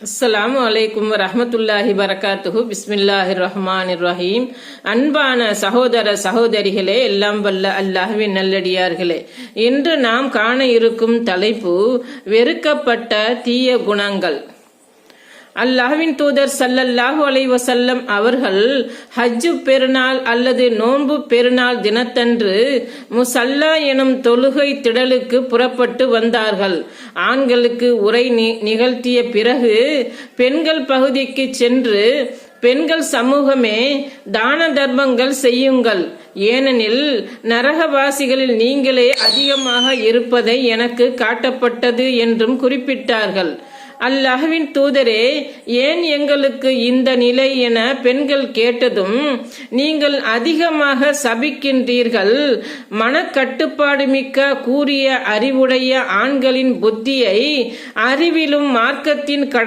அஸ்ஸலாமு அலைக்கும் வரஹ்மத்துல்லாஹி வரகாத்துஹு. பிஸ்மில்லாஹிர் ரஹ்மானிர் ரஹீம். அன்பான சகோதர சகோதரிகளே, எல்லாம் வல்ல அல்லாஹ்வின் நல்லடியார்களே, இன்று நாம் காண இருக்கும் தலைப்பு வெறுக்கப்பட்ட தீய குணங்கள். அல்லாஹ்வின் தூதர் ஸல்லல்லாஹு அலைஹி வஸல்லம் அவர்கள் ஹஜ்ஜு பெருநாள் அல்லது நோன்பு பெருநாள் தினத்தன்று முசல்லா எனும் தொழுகை திடலுக்கு புறப்பட்டு வந்தார்கள். ஆண்களுக்கு உரை நிகழ்த்திய பிறகு பெண்கள் பகுதிக்கு சென்று, பெண்கள் சமூகமே, தான தர்மங்கள் செய்யுங்கள், ஏனெனில் நரகவாசிகளில் நீங்களே அதிகமாக இருப்பதை எனக்கு காட்டப்பட்டது என்றும் குறிப்பிட்டார்கள். அல்லாஹ்வின் தூதரே, ஏன் எங்களுக்கு இந்த நிலை என பெண்கள் கேட்டதும், நீங்கள் அதிகமாக சபிக்கின்றீர்கள். மனக்கட்டுப்பாடு மிக்க கூறிய அறிவுடைய ஆண்களின் புத்தியை அறிவிலும் மார்க்கத்தின்